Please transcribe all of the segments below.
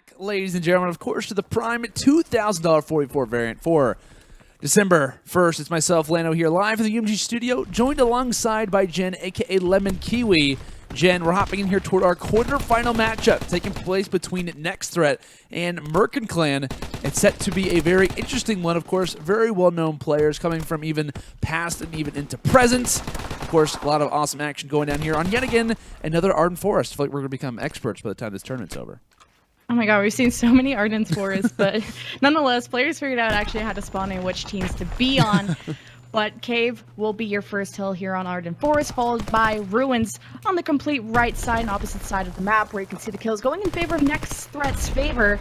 back, ladies and gentlemen, of course, to the prime $2,000 44 variant for December 1st. It's myself, Lano, here live in the UMG studio, joined alongside by Jen, a.k.a. Lemon Kiwi. Jen, we're hopping in here toward our quarterfinal matchup taking place between NexTThreat and MRKN. It's set to be a very interesting one, of course. Very well-known players coming from even past and even into present. Of course, a lot of awesome action going down here on yet again another Ardent Forest. I feel like we're going to become experts by the time this tournament's over. Oh my god, we've seen so many Ardent Forests, but nonetheless, players figured out actually how to spawn in which teams to be on. But Cave will be your first hill here on Ardent Forest, followed by Ruins on the complete right side and opposite side of the map, where you can see the kills going in favor of NexTThreat's favor,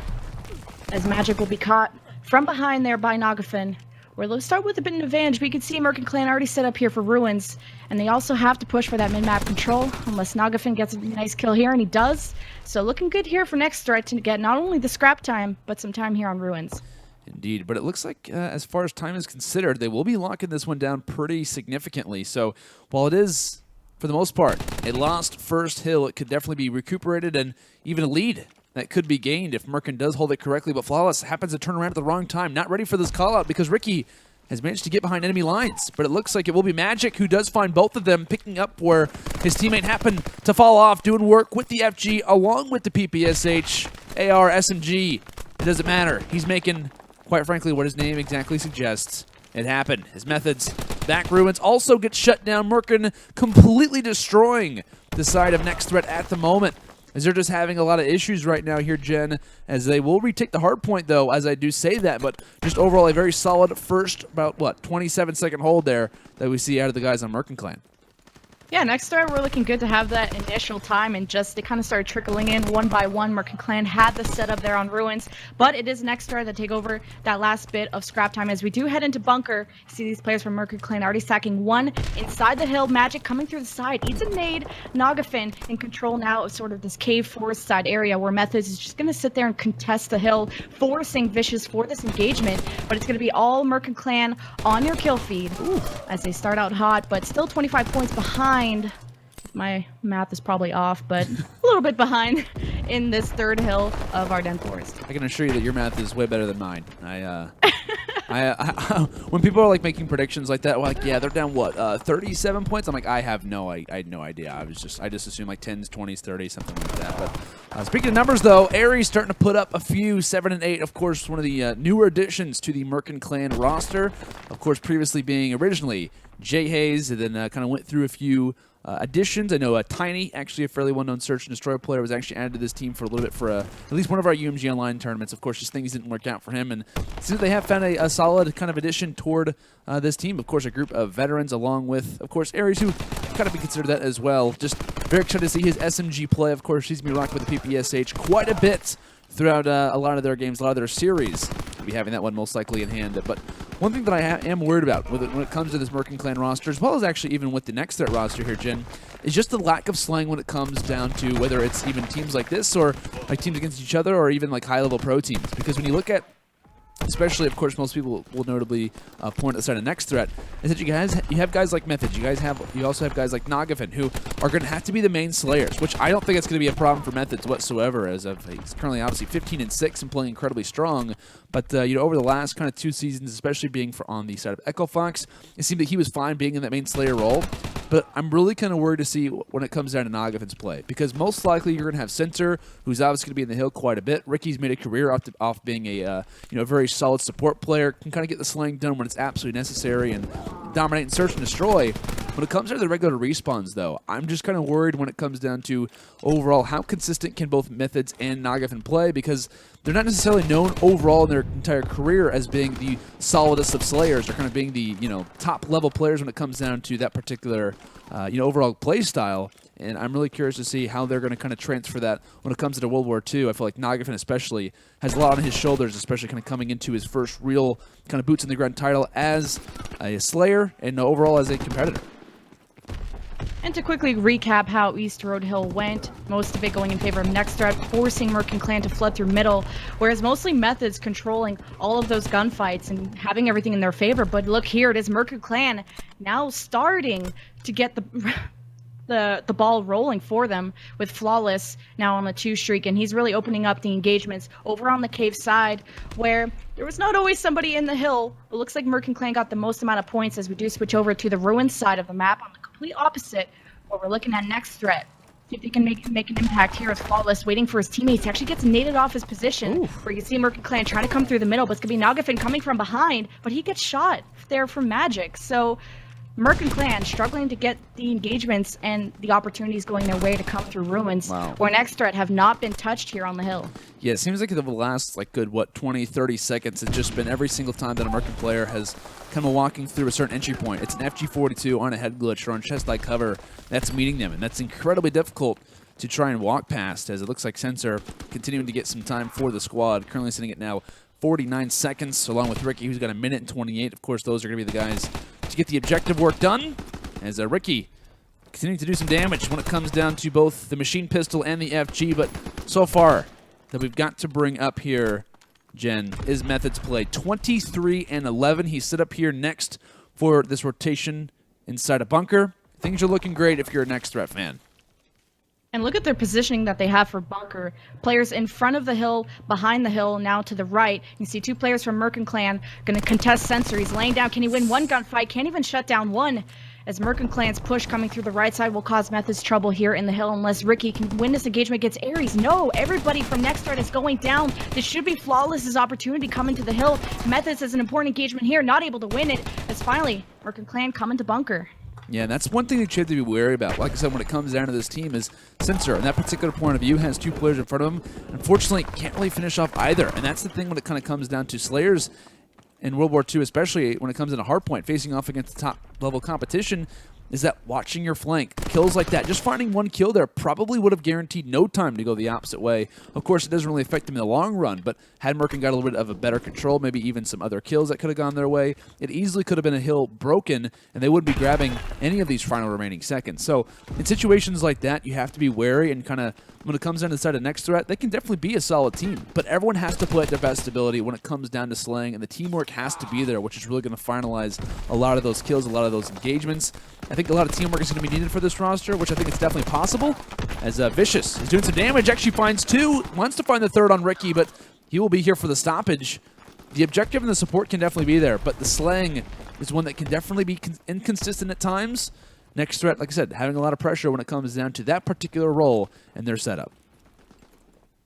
as Magik will be caught from behind there by Nagafen, where they'll start with a bit of an advantage, but you can see MRKN already set up here for Ruins, and they also have to push for that mid-map control, unless Nagafen gets a nice kill here, and he does. So looking good here for NexTThreat to get not only the scrap time, but some time here on Ruins. Indeed, but it looks like as far as time is considered, they will be locking this one down pretty significantly. So while it is, for the most part, a lost first hill, it could definitely be recuperated and even a lead that could be gained if MRKN does hold it correctly. But Flawless happens to turn around at the wrong time, not ready for this call-out because Ricky has managed to get behind enemy lines. But it looks like it will be Magik who does find both of them, picking up where his teammate happened to fall off, doing work with the FG along with the PPSH, AR, SMG. It doesn't matter. He's making, quite frankly, what his name exactly suggests. It happened. His Methodz back Ruins also gets shut down. MRKN completely destroying the side of NexTThreat at the moment, as they're just having a lot of issues right now here, Jen, as they will retake the Hardpoint, though, as I do say that, but just overall a very solid first, about, what, 27-second hold there that we see out of the guys on MRKN. Yeah, NexTThreat were looking good to have that initial time, and just they kind of started trickling in one by one. MRKN had the setup there on Ruins, but it is NexTThreat that take over that last bit of scrap time as we do head into bunker. See these players from MRKN already stacking one inside the hill. Magik coming through the side, eats a nade. Nagafen in control now of sort of this cave forest side area where Methodz is just going to sit there and contest the hill, forcing Vicious for this engagement, but it's going to be all MRKN on your kill feed. Ooh, as they start out hot, but still 25 points behind. My math is probably off, but a little bit behind in this third hill of Ardent Forest. I can assure you that your math is way better than mine. When people are like making predictions like that, like, yeah, they're down what, 37 points? I'm like, I had no idea. I just assumed like 10s, 20s, 30s, something like that. But speaking of numbers, though, Aries starting to put up a few 7 and 8. Of course, one of the newer additions to the MRKN roster. Of course, previously being originally Jay Hayes, and then kind of went through a few additions. I know Tiny, actually a fairly well-known Search and Destroy player, was actually added to this team for a little bit for at least one of our UMG Online tournaments. Of course, just things didn't work out for him, and it seems they have found a solid kind of addition toward this team. Of course, a group of veterans along with, of course, Aries, who kind of be considered that as well. Just very excited to see his SMG play. Of course, he's going to be rocking with the PPSH quite a bit throughout a lot of their games, a lot of their series. We'll be having that one most likely in hand. But one thing that I am worried about when it comes to this MRKN roster, as well as actually even with the NexTThreat roster here, Jen, is just the lack of slang when it comes down to whether it's even teams like this or like teams against each other or even like high-level pro teams. Because when you look at, especially, of course, most people will notably point at the side of NexTThreat, is that you have guys like Methodz, you also have guys like Nagafen, who are going to have to be the main slayers, which I don't think it's going to be a problem for Methodz whatsoever, as of he's currently obviously 15 and 6 and playing incredibly strong. But you know, over the last kind of 2 seasons, especially being on the side of Echo Fox, it seemed that he was fine being in that main slayer role. But I'm really kind of worried to see when it comes down to Nagafen's play, because most likely you're going to have Censor, who's obviously going to be in the hill quite a bit. Ricky's made a career off being a very solid support player, can kind of get the slaying done when it's absolutely necessary and dominate and search and destroy. When it comes to the regular respawns, though, I'm just kind of worried when it comes down to overall how consistent can both Methodz and Nagafen play, because they're not necessarily known overall in their entire career as being the solidest of slayers, or kind of being the top level players when it comes down to that particular overall play style. And I'm really curious to see how they're going to kind of transfer that when it comes to World War II. I feel like Nagafen especially has a lot on his shoulders, especially kind of coming into his first real kind of boots in the ground title as a slayer and overall as a competitor. And to quickly recap how East Road Hill went, most of it going in favor of NexTThreat, forcing MRKN to flood through middle, whereas mostly Methodz controlling all of those gunfights and having everything in their favor. But look here, it is MRKN now starting to get the the ball rolling for them with Flawless now on a 2 streak, and he's really opening up the engagements over on the cave side where there was not always somebody in the hill. It looks like MRKN got the most amount of points as we do switch over to the Ruins side of the map on the complete opposite where we're looking at NexTThreat. See if they can make an impact here as Flawless waiting for his teammates. He actually gets naded off his position. Where you see MRKN trying to come through the middle, but it's going to be Nagafen coming from behind, but he gets shot there from Magik. So MRKN struggling to get the engagements and the opportunities going their way to come through Ruins, where NexTThreat have not been touched here on the hill. Yeah, it seems like the last, good, 20, 30 seconds, it's just been every single time that a MRKN player has come walking through a certain entry point. It's an FG42 on a head glitch or on chest-like cover that's meeting them, and that's incredibly difficult to try and walk past, as it looks like Censor continuing to get some time for the squad, currently sitting at now 49 seconds, along with Ricky, who's got a minute and 28. Of course, those are going to be the guys to get the objective work done, as Ricky continuing to do some damage when it comes down to both the machine pistol and the FG. But so far that we've got to bring up here, Jen, is Methodz play 23-11. He's set up here next for this rotation inside a bunker. Things are looking great if you're a NexTThreat fan. And look at their positioning that they have for bunker. Players in front of the hill, behind the hill, now to the right. You see 2 players from MRKN Clan going to contest Censor. He's laying down. Can he win one gunfight? Can't even shut down one. As MRKN Clan's push coming through the right side will cause Methodz trouble here in the hill unless Ricky can win this engagement against Aries. No, everybody from NexTThreat is going down. This should be Flawless's opportunity coming to the hill. Methodz has an important engagement here, not able to win it. As finally, MRKN Clan coming to bunker. Yeah, and that's one thing that you have to be wary about. Like I said, when it comes down to this team is Censor, and that particular point of view has 2 players in front of him. Unfortunately, can't really finish off either. And that's the thing when it kind of comes down to Slayers in World War II, especially when it comes into Hardpoint, facing off against top-level competition, is that watching your flank. Kills like that, just finding one kill there probably would have guaranteed no time to go the opposite way. Of course, it doesn't really affect them in the long run, but had MRKN got a little bit of a better control, maybe even some other kills that could have gone their way, it easily could have been a hill broken, and they wouldn't be grabbing any of these final remaining seconds. So in situations like that, you have to be wary, and kind of when it comes down to the side of NexTThreat, they can definitely be a solid team, but everyone has to play at their best ability when it comes down to slaying, and the teamwork has to be there, which is really going to finalize a lot of those kills, a lot of those engagements. I think a lot of teamwork is going to be needed for this roster, which I think it's definitely possible, as Vicious is doing some damage, actually finds 2, wants to find the 3rd on Ricky, but he will be here for the stoppage. The objective and the support can definitely be there, but the slaying is one that can definitely be inconsistent at times. NexTThreat, like I said, having a lot of pressure when it comes down to that particular role and their setup.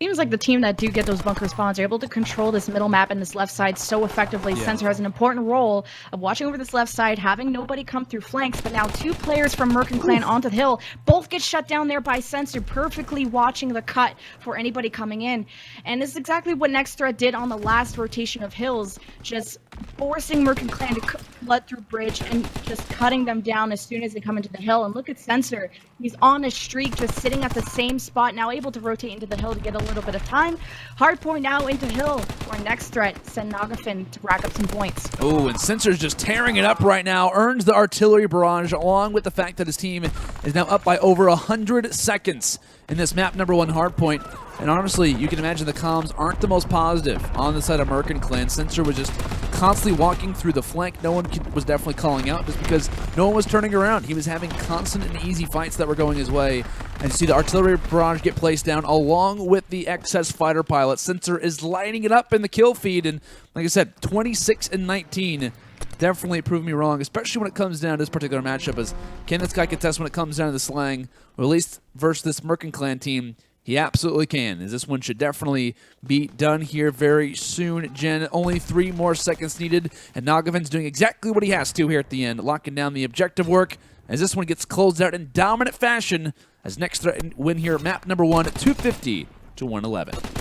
Seems like the team that do get those bunker spawns are able to control this middle map and this left side so effectively. Yeah. Censor has an important role of watching over this left side, having nobody come through flanks, but now 2 players from MRKN Clan onto the hill. Both get shut down there by Censor, perfectly watching the cut for anybody coming in. And this is exactly what NexTThreat did on the last rotation of hills, just forcing MRKN Clan to flood through bridge and just cutting them down as soon as they come into the hill. And look at Censor. He's on a streak, just sitting at the same spot, now able to rotate into the hill to get a little bit of time. Hardpoint now into hill, where NexTThreat send Nagafen to rack up some points. Oh, and Censor's just tearing it up right now, earns the artillery barrage, along with the fact that his team is now up by over 100 seconds in this map number 1 Hardpoint. And honestly, you can imagine the comms aren't the most positive on the side of MRKN Clan. Censor was just constantly walking through the flank. No one was definitely calling out just because no one was turning around. He was having constant and easy fights that were going his way. And you see the artillery barrage get placed down along with the excess fighter pilot. Censor is lighting it up in the kill feed. And like I said, 26-19. Definitely proved me wrong, especially when it comes down to this particular matchup. As can this guy contest when it comes down to the slang, or at least versus this MRKN Clan team? He absolutely can, as this one should definitely be done here very soon. Jen, only 3 more seconds needed, and Nagafen's doing exactly what he has to here at the end, locking down the objective work, as this one gets closed out in dominant fashion, as NexTThreat win here map number 1 at 250-111.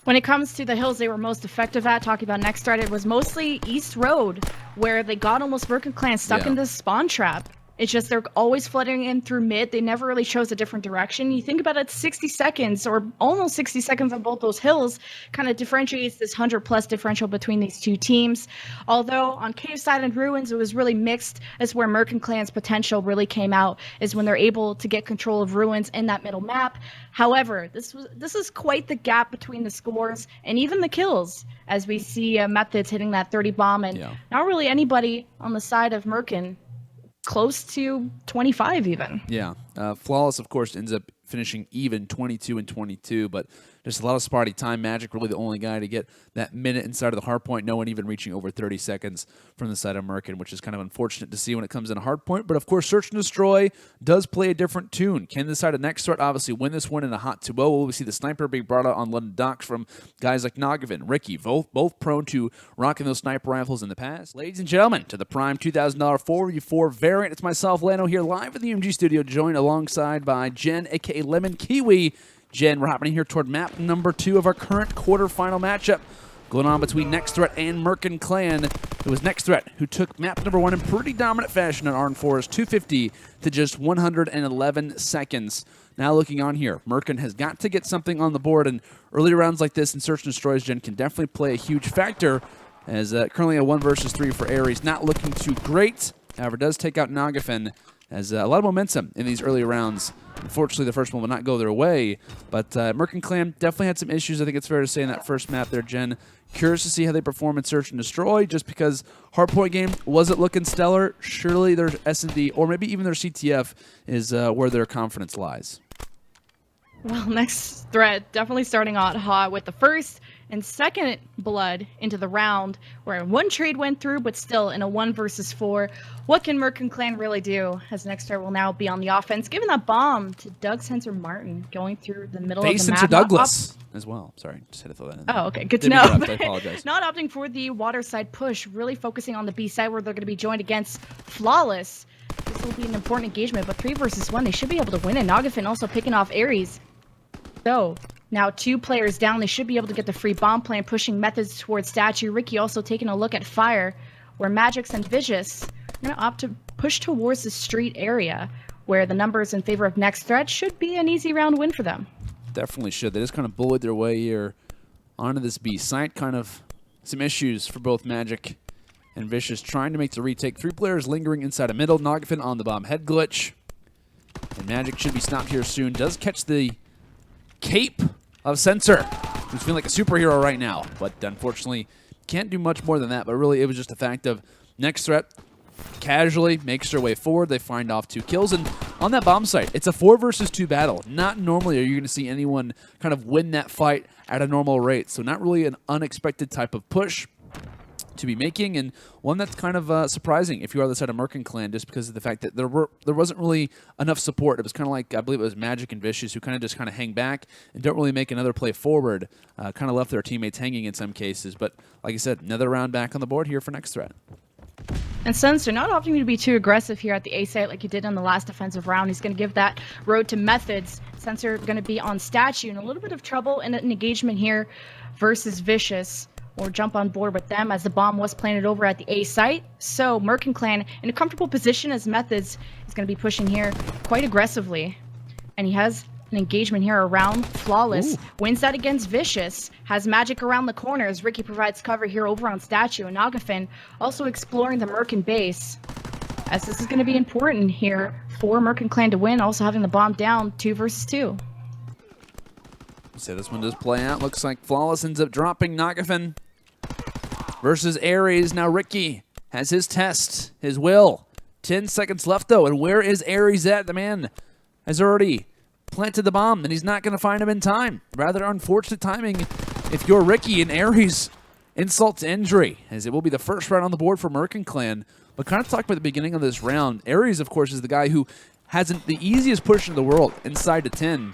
When it comes to the hills they were most effective at, talking about NexTThreat, it was mostly East Road, where they got almost MRKN Clan stuck in this spawn trap. It's just they're always flooding in through mid. They never really chose a different direction. You think about it, 60 seconds or almost 60 seconds on both those hills kind of differentiates this 100+ differential between these 2 teams. Although on Cave Side and Ruins, it was really mixed as where MRKN Clan's potential really came out is when they're able to get control of Ruins in that middle map. However, this is quite the gap between the scores and even the kills, as we see Methodz hitting that 30 bomb and not really anybody on the side of MRKN close to 25 even. Yeah. Flawless, of course, ends up finishing even 22 and 22, but just a lot of spotty time. Magik really the only guy to get that minute inside of the hardpoint. No one even reaching over 30 seconds from the side of MRKN, which is kind of unfortunate to see when it comes in a hardpoint. But of course, Search and Destroy does play a different tune. Can the side of NexTThreat obviously win this one in a hot 2-0? Will we see the sniper being brought out on London docks from guys like Nagafen, Ricky, both prone to rocking those sniper rifles in the past? Ladies and gentlemen, to the Prime $2,000 4v4 variant. It's myself, Lano, here live in the UMG studio, joined alongside by Jen, aka Lemon Kiwi. Jen, we're hopping here toward map number 2 of our current quarterfinal matchup going on between NexTThreat and MRKN. It was NexTThreat who took map number 1 in pretty dominant fashion on Arn Forest, 250 to just 111 seconds. Now looking on here, MRKN has got to get something on the board, and early rounds like this in Search and Destroy, Jen, can definitely play a huge factor, as currently a 1 versus 3 for Aries. Not looking too great, however, does take out Nagafen, as a lot of momentum in these early rounds. Unfortunately, the first one will not go their way, but MRKN definitely had some issues, I think it's fair to say, in that first map there, Jen. Curious to see how they perform in Search and Destroy, just because Hardpoint game wasn't looking stellar. Surely their S&D, or maybe even their CTF, is where their confidence lies. Well, NexTThreat definitely starting out hot with the first and second blood into the round, where 1 trade went through, but still in a 1 versus 4. What can MRKN really do, as NexTThreat will now be on the offense, giving that bomb to Doug Censor Martin, going through the middle of the map. Censor Douglas as well. Sorry, just had to throw that in there. Oh, okay, good to know. I apologize. Not opting for the water side push, really focusing on the B side, where they're going to be joined against Flawless. This will be an important engagement, but 3 versus 1, they should be able to win it. Nagafen also picking off Aries. So, now 2 players down. They should be able to get the free bomb plan, pushing Methodz towards Statue. Ricky also taking a look at Fire, where Magik and Vicious are going to opt to push towards the street area, where the numbers in favor of NexTThreat should be an easy round win for them. Definitely should. They just kind of bullied their way here onto this B site. Kind of some issues for both Magik and Vicious, trying to make the retake. 3 players lingering inside a middle. Nagafen on the bomb head glitch. And Magik should be stopped here soon. Does catch the cape of Censor, who's feeling like a superhero right now, but unfortunately can't do much more than that. But really, it was just a fact of NexTThreat casually makes their way forward. They find off 2 kills, and on that bomb site, it's a 4 versus 2 battle. Not normally are you going to see anyone kind of win that fight at a normal rate, so not really an unexpected type of push to be making, and one that's kind of surprising if you are the side of MRKN, just because of the fact that there wasn't really enough support. It was kind of like, I believe it was Magik and Vicious who kind of just hang back and don't really make another play forward, kind of left their teammates hanging in some cases. But like I said, another round back on the board here for NexTThreat. And Censor not opting to be too aggressive here at the A site like he did in the last defensive round. He's going to give that road to Methodz. Censor going to be on Statue in a little bit of trouble in an engagement here versus Vicious, or jump on board with them, as the bomb was planted over at the A site. So MRKN in a comfortable position, as Methodz is going to be pushing here quite aggressively. And he has an engagement here around Flawless. Ooh. Wins that against Vicious. Has Magik around the corner as Ricky provides cover here over on Statue. And Nagafen also exploring the MRKN base, as this is going to be important here for MRKN to win, also having the bomb down 2 versus 2. So this one does play out. Looks like Flawless ends up dropping Nagafen versus Aries. Now Ricky has his test, his will. 10 seconds left, though. And where is Aries at? The man has already planted the bomb, and he's not going to find him in time. Rather unfortunate timing if you're Ricky, and Aries. Insult to injury, as it will be the first round on the board for MRKN. But kind of talk about the beginning of this round. Aries, of course, is the guy who hasn't the easiest push in the world inside to 10.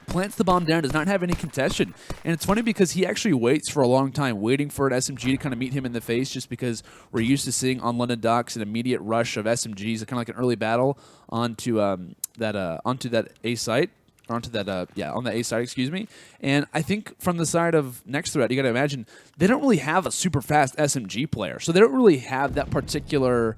Plants the bomb down, does not have any contention. And it's funny because he actually waits for a long time, waiting for an SMG to kind of meet him in the face, just because we're used to seeing on London docks an immediate rush of SMGs, kind of like an early battle onto that A site. Or onto that, on the A side, excuse me. And I think from the side of NexTThreat, you got to imagine, they don't really have a super fast SMG player. So they don't really have that particular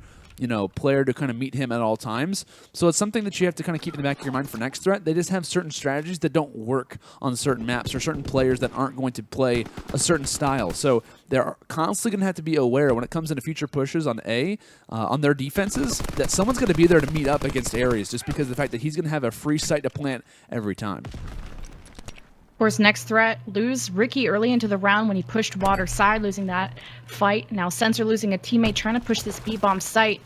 player to kind of meet him at all times. So it's something that you have to kind of keep in the back of your mind for NexTThreat. They just have certain strategies that don't work on certain maps, or certain players that aren't going to play a certain style. So they're constantly going to have to be aware when it comes into future pushes on A, on their defenses, that someone's going to be there to meet up against Aries, just because of the fact that he's going to have a free site to plant every time. Of course, NexTThreat lose Ricky early into the round when he pushed water side, losing that fight. Now Censor losing a teammate, trying to push this B-bomb site.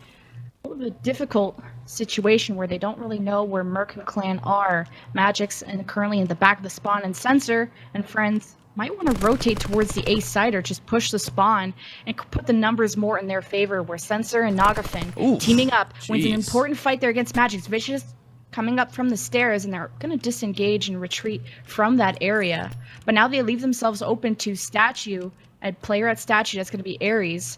A little bit difficult situation where they don't really know where MRKN are. Magik's and currently in the back of the spawn, and Censor and friends might want to rotate towards the A side or just push the spawn and put the numbers more in their favor, where Censor and Nagafen teaming up wins an important fight there against Magik's. Vicious coming up from the stairs, and they're going to disengage and retreat from that area. But now they leave themselves open to Statue, a player at Statue that's going to be Aries,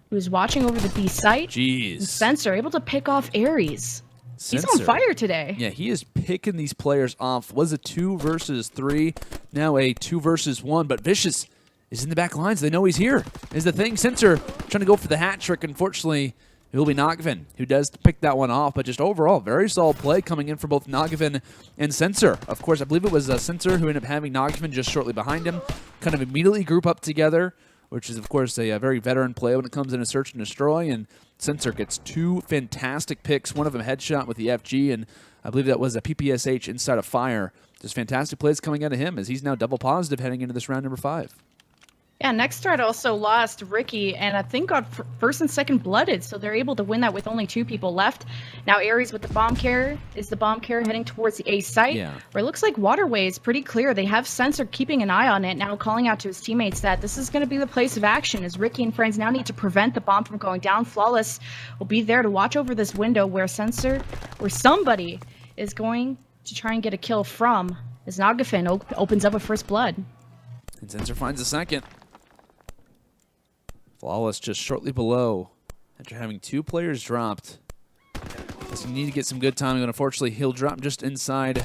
who's watching over the B site. Jeez. And Censor able to pick off Aries. Censor. He's on fire today. Yeah, he is picking these players off. Was a 2 versus 3, now a 2 versus 1. But Vicious is in the back lines. They know he's here. Is the thing. Censor trying to go for the hat trick. Unfortunately, it will be Nagafen who does pick that one off. But just overall, very solid play coming in for both Nagafen and Censor. Of course, I believe it was Censor who ended up having Nagafen just shortly behind him. Kind of immediately group up together, which is, of course, a very veteran play when it comes in a search and destroy. And Censor gets 2 fantastic picks, one of them headshot with the FG, and I believe that was a PPSH inside of fire. Just fantastic plays coming out of him as he's now double positive heading into this round number 5. Yeah, NexTThreat also lost Ricky and I think got first and second blooded, so they're able to win that with only 2 people left. Now Aries with the bomb carrier. Is the bomb carrier heading towards the A site? Yeah. Where it looks like Waterway is pretty clear. They have Censor keeping an eye on it, now calling out to his teammates that this is going to be the place of action, as Ricky and friends now need to prevent the bomb from going down. Flawless will be there to watch over this window where somebody is going to try and get a kill from, as Nagafen opens up with first blood. And Censor finds a second. Flawless just shortly below after having 2 players dropped. So you need to get some good timing, but unfortunately he'll drop just inside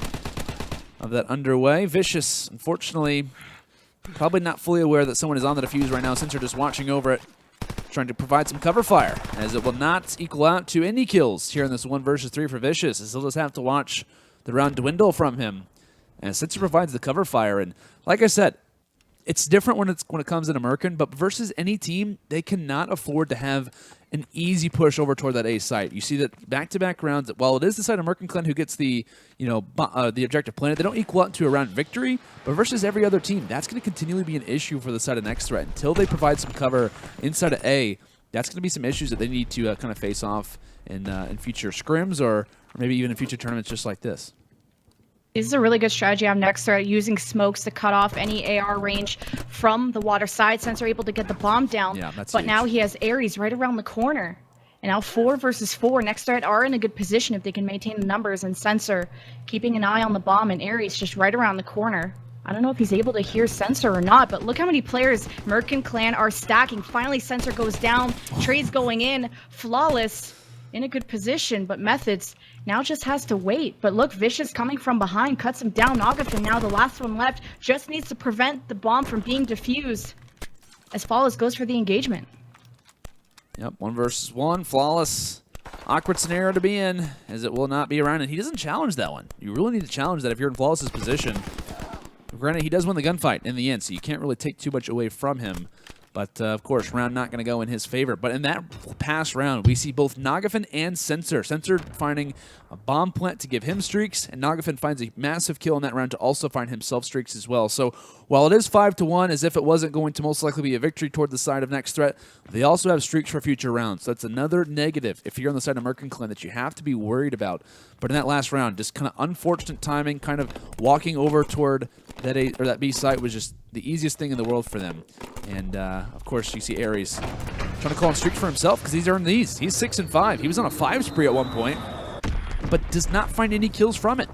of that underway. Vicious, unfortunately, probably not fully aware that someone is on the defuse right now. Censor just watching over it, trying to provide some cover fire, as it will not equal out to any kills here in this 1 versus 3 for Vicious, as he'll just have to watch the round dwindle from him. And Censor provides the cover fire, and like I said, it's different when it comes in MRKN, but versus any team, they cannot afford to have an easy push over toward that A site. You see that back-to-back rounds, while it is the side of MRKN Clan who gets the the objective planted, they don't equal out to a round victory, but versus every other team, that's going to continually be an issue for the side of NexTThreat. Until they provide some cover inside of A, that's going to be some issues that they need to kind of face off in future scrims or maybe even in future tournaments just like this. This is a really good strategy on NexTThreat, using smokes to cut off any AR range from the water side. Censor able to get the bomb down, yeah, that's but huge. now he has Aries right around the corner. And now 4 versus 4. NexTThreat are in a good position if they can maintain the numbers, and Censor keeping an eye on the bomb, and Aries just right around the corner. I don't know if he's able to hear Censor or not, but look how many players MRKN Clan are stacking. Finally, Censor goes down, trades going in, Flawless in a good position, but Methodz now just has to wait. But look, Vicious coming from behind, cuts him down. Nagafen, now the last one left, just needs to prevent the bomb from being defused, as Flawless goes for the engagement. Yep, 1 versus 1, Flawless. Awkward scenario to be in, as it will not be around, and he doesn't challenge that one. You really need to challenge that if you're in Flawless's position. Granted, he does win the gunfight in the end, so you can't really take too much away from him. But, of course, round not going to go in his favor. But in that past round, we see both Nagafen and Censor. Censor finding a bomb plant to give him streaks, and Nagafen finds a massive kill in that round to also find himself streaks as well. So while it is 5-1, as if it wasn't going to most likely be a victory toward the side of NexTThreat, they also have streaks for future rounds. So that's another negative if you're on the side of MRKN Clan that you have to be worried about. But in that last round, just kind of unfortunate timing, kind of walking over toward that A or that B site was just the easiest thing in the world for them. And of course, you see Aries trying to call on streaks for himself because he's earned these. He's 6-5. He was on a 5 spree at one point, but does not find any kills from it.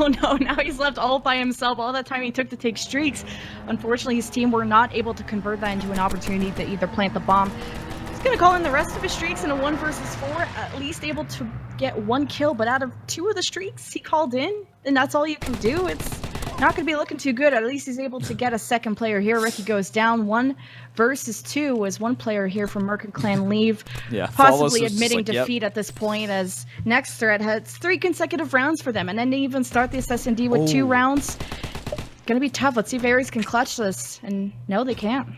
Oh no, now he's left all by himself. All that time he took to take streaks. Unfortunately, his team were not able to convert that into an opportunity to either plant the bomb. He's going to call in the rest of his streaks in a 1 versus 4, at least able to get 1 kill, but out of 2 of the streaks he called in, and that's all you can do. It's not going to be looking too good. At least he's able to get a second player here. Ricky goes down 1 versus 2 as one player here from MRKN Clan leave, possibly admitting defeat at this point, as NexTThreat has 3 consecutive rounds for them, and then they even start the SSND with 2 rounds. Gonna be tough. Let's see if Aries can clutch this, and no, they can't.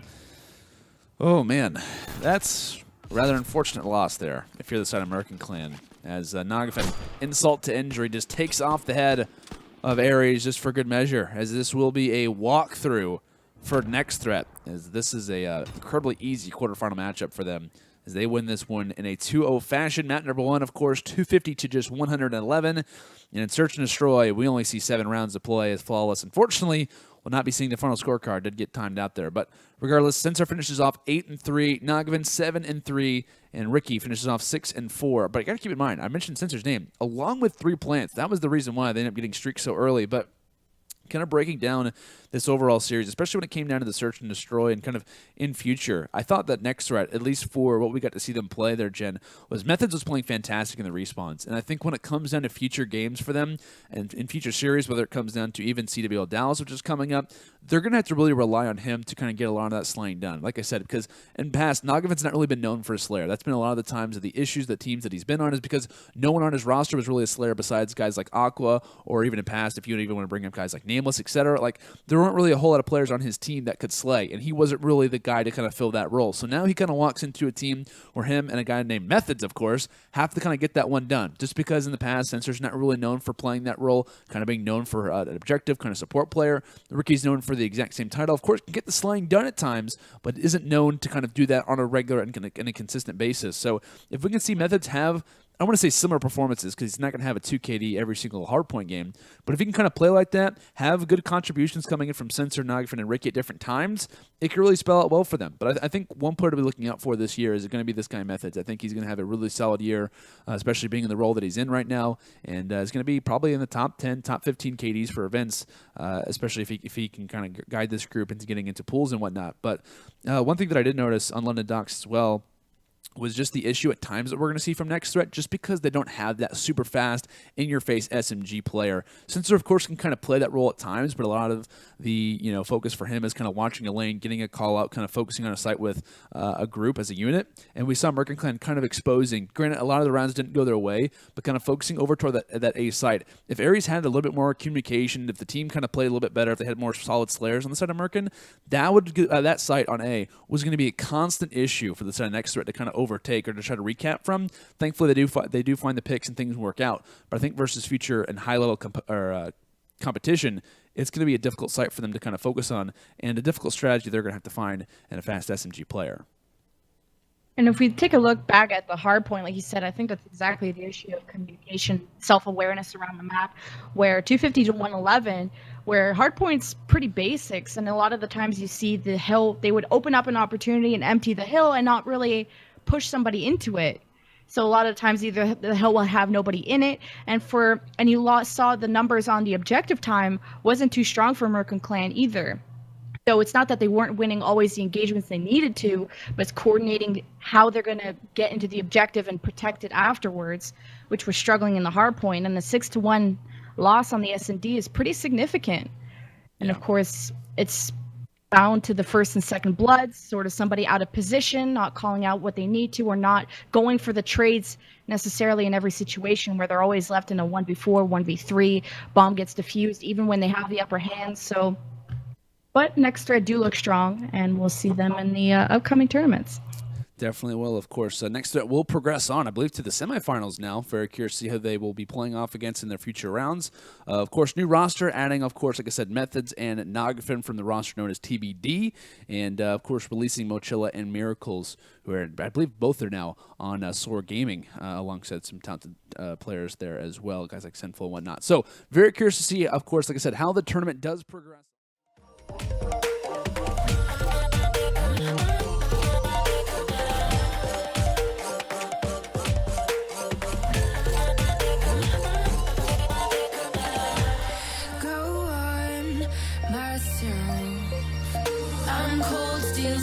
Oh man, that's a rather unfortunate loss there if you're the side of MRKN Clan, as Nagafen, insult to injury, just takes off the head of Aries just for good measure, as this will be a walkthrough for NexTThreat, as this is a incredibly easy quarterfinal matchup for them, as they win this one in a 2-0 fashion. Map number 1, of course, 250 to just 111. And in Search and Destroy, we only see 7 rounds to play as flawless. Unfortunately, we'll not be seeing the final scorecard. Did get timed out there. But regardless, Censor finishes off 8-3, Nagafen 7-3, and Ricky finishes off 6-4. But you got to keep in mind, I mentioned Censor's name, along with 3 plants. That was the reason why they ended up getting streaked so early. But kind of breaking down this overall series, especially when it came down to the Search and Destroy and kind of in future, I thought that NexTThreat, at least for what we got to see them play there, Jen, was Methodz was playing fantastic in the respawns. And I think when it comes down to future games for them and in future series, whether it comes down to even CWL Dallas, which is coming up, they're going to have to really rely on him to kind of get a lot of that slaying done. Like I said, because in the past, Nagafen's not really been known for a slayer. That's been a lot of the times of the issues that teams that he's been on is because no one on his roster was really a slayer besides guys like Aqua, or even in past, if you even want to bring up guys like Nameless, etc. Like, there weren't really a whole lot of players on his team that could slay, and he wasn't really the guy to kind of fill that role. So now he kind of walks into a team where him and a guy named Methodz, of course, have to kind of get that one done. Just because in the past, Censor's not really known for playing that role, kind of being known for an objective kind of support player. Ricky's known for the exact same title. Of course, can get the slaying done at times, but isn't known to kind of do that on a regular and a consistent basis. So if we can see Methodz have, I want to say similar performances, because he's not going to have a 2 KD every single Hardpoint game. But if he can kind of play like that, have good contributions coming in from Censor, Nagafen, and Ricky at different times, it can really spell out well for them. But I think one player to be looking out for this year is going to be this guy Methodz. I think he's going to have a really solid year, especially being in the role that he's in right now. And is going to be probably in the top 10, top 15 KDs for events, especially if he can kind of guide this group into getting into pools and whatnot. But one thing that I did notice on London Docks as well was just the issue at times that we're going to see from NexTThreat, just because they don't have that super fast, in-your-face SMG player. Censor, of course, can kind of play that role at times, but a lot of the focus for him is kind of watching a lane, getting a call out, kind of focusing on a site with a group as a unit. And we saw MRKN kind of exposing. Granted, a lot of the rounds didn't go their way, but kind of focusing over toward that A site. If Aries had a little bit more communication, if the team kind of played a little bit better, if they had more solid slayers on the side of MRKN, that site on A was going to be a constant issue for the side of NexTThreat to kind of overtake or to try to recap from. Thankfully, they do find the picks and things work out. But I think versus future and high-level competition, it's going to be a difficult site for them to kind of focus on, and a difficult strategy they're going to have to find in a fast SMG player. And if we take a look back at the hard point, like you said, I think that's exactly the issue of communication, self-awareness around the map, where 250 to 111, where hardpoint's pretty basics, and a lot of the times you see the hill, they would open up an opportunity and empty the hill and not really push somebody into it. So a lot of times either the hill will have nobody in it, and you saw the numbers on the objective time wasn't too strong for MRKN either. So it's not that they weren't winning always the engagements they needed to, but it's coordinating how they're going to get into the objective and protect it afterwards, which we're struggling in the hard point. And the 6-1 loss on the S&D is pretty significant. And of course, it's bound to the first and second bloods, sort of somebody out of position, not calling out what they need to, or not going for the trades necessarily in every situation, where they're always left in a 1v4, 1v3, bomb gets defused even when they have the upper hand. So, but NexTThreat do look strong, and we'll see them in the upcoming tournaments. Definitely will, of course. NexTThreat will progress on, I believe, to the semifinals now. Very curious to see who they will be playing off against in their future rounds. Of course, new roster, adding, of course, like I said, Methodz and Nagafen from the roster known as TBD. And, of course, releasing Mochilla and Miracles, who are, I believe, both are now on Soar Gaming, alongside some talented players there as well, guys like Sinful and whatnot. So, very curious to see, of course, like I said, how the tournament does progress. I'm cold, still